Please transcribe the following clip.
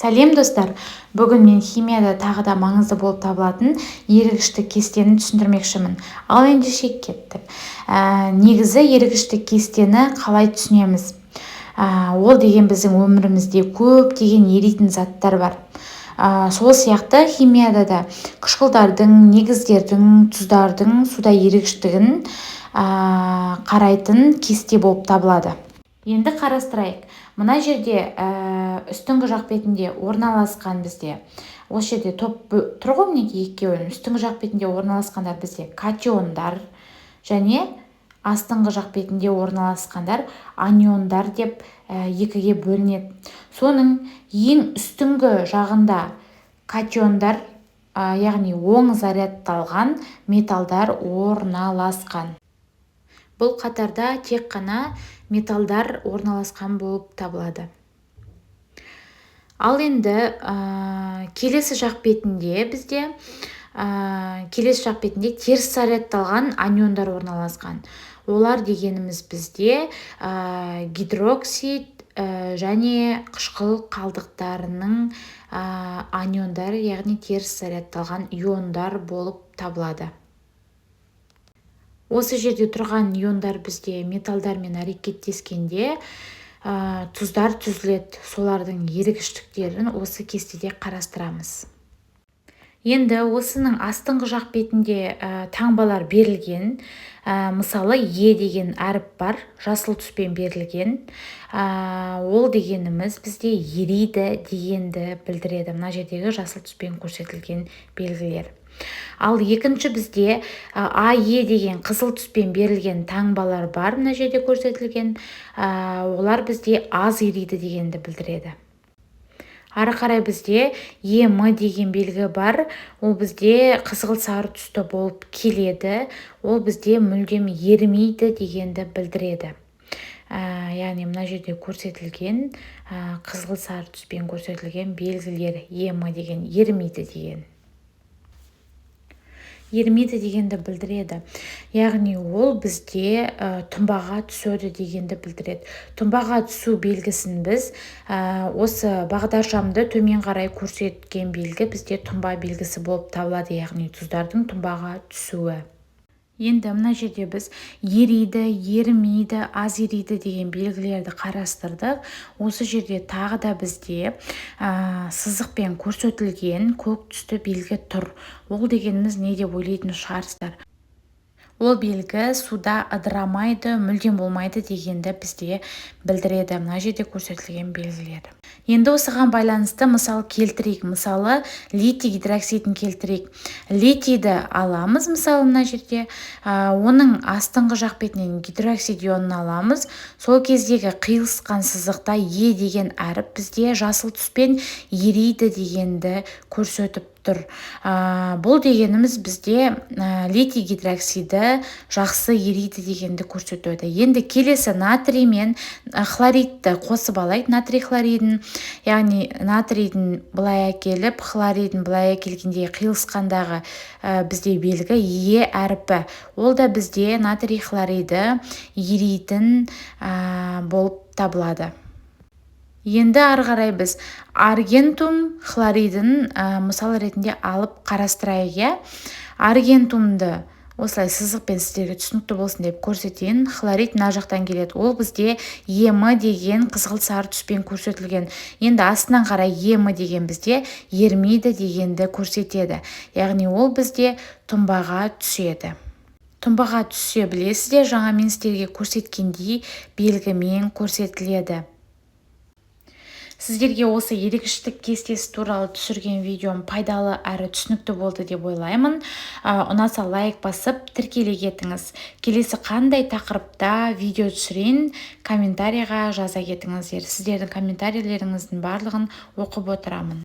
Сәлем достар! Бүгін мен химияда тағы да маңызды болып табылатын ерігіштік кестені түсіндірмекшімін. Ал ендеше кеттік. Негізі ерігіштік кестені қалай түсінеміз? Ол деген біздің өмірімізде көптеген еритін заттар бар. Сол сияқты химияда да қышқылдардың, негіздердің, тұздардың суда ерігіштігін қарайтын кесте болып табылады. Енді қарастырайық. Мына жерде үстіңгі жақ бетінде орналасқан бізде, осы жерде топ тұр ғой, мінекей екеуінің үстіңгі жақ бетінде орналасқандар бізде катиондар және астыңғы жақ бетінде орналасқандар аниондар деп екіге бөлінеді. Соның ең үстіңгі жағында катиондар, яғни оң зарядталған металдар орналасқан. Бұл қатарда тек қана металдар орналасқан болып табылады. Ал енді келесі жақ бетінде бізде теріс зарядталған аниондар орналасқан. Олар дегеніміз бізде гидроксид және қышқыл қалдықтарының аниондары, яғни теріс зарядталған иондар болып табылады. Осы жерде тұрған иондар бізде металдармен әрекеттескенде тұздар түзіледі. Солардың ерігіштіктерін осы кестеде қарастырамыз. Енді осының астыңғы жақ бетінде таңбалар берілген. Мысалы, Е деген әріп бар, жасыл түспен берілген. Ол дегеніміз бізде ериді дегенді білдіреді. Мына жердегі жасыл түспен көрсетілген белгілер. Ал екінші бізде АЕ деген қызыл түспен берілген таңбалар бар, мына жерде көрсетілген. Олар бізде аз ериді дегенді білдіреді. Ары қарай бізде ЕМ деген белгі бар. Ол бізде қызғылт сары түсті болып келеді. Ол бізде мүлдем ерімейді дегенді білдіреді. Яғни мына жерде көрсетілген қызғылт сары түспен көрсетілген белгілер ЕМ деген ерімейді деген. Ерімейді дегенді білдіреді. Яғни ол бізде тұнбаға түседі дегенді білдіреді. Тұнбаға түсу белгісін біз осы бағдаршамды төмен қарай көрсеткен белгі бізде тұнба белгісі болып табылады, яғни тұздардың тұнбаға түсуі. Енді мына жерде біз ериді, ерімейді, аз ериді деген белгілерді қарастырдық. Осы жерде тағы да бізде сызықпен көрсетілген көк түсті белгі тұр. Ол дегеніміз не деп ойлайтын шығарсыздар? Ол белгі суда ыдырамайды, мүлдем болмайды дегенді бізде білдіреді. Мына жерде көрсетілген белгілер. Енді осыған байланысты мысал келтірейік. Мысалы, литий гидроксидін келтірейік. Литийді аламыз, мысалы мына жерде. Оның астыңғы жақ бетінен гидроксид ионын аламыз. Сол кездегі қиылысқан сызықта Е деген әріп бізде жасыл түспен ериді дегенді көрсетіп тұр. Бұл дегеніміз бізде литий гидроксиді жақсы ериді дегенді көрсетеді. Енді келесі натрий мен хлоридті қосып алайық. Натрий хлоридін, яғни натрийдің былай әкеліп, хлоридін былай әкелгенде қиылысқандағы бізде белгі Е әріпі. Ол да бізде натрий хлориді еритін болып табылады. Енді ары қарай біз аргентум хлоридін мысал ретінде алып қарастырайық. Аргентумды осылай сызықпен сіздерге түсінікті болсын деп көрсетейін. Хлорид мына жақтан келеді. Ол бізде ЕМ деген қызғылт сары түспен көрсетілген. Енді астынан қарай ЕМ деген бізде ерімейді дегенді көрсетеді. Яғни ол бізде тұнбаға түседі. Тұнбаға түсе білесіздер, жаңа мен сіздерге көрсеткендей белгімен көрсетіледі. Сіздерге осы ерігіштік кестесі туралы түсірген видеом пайдалы әрі түсінікті болды деп ойлаймын. Ұнаса лайк басып тіркеле кетіңіз. Келесі қандай тақырыпта видео түсірейін, комментарийға жаза кетіңіздер. Сіздердің комментарийлеріңіздің барлығын оқып отырамын.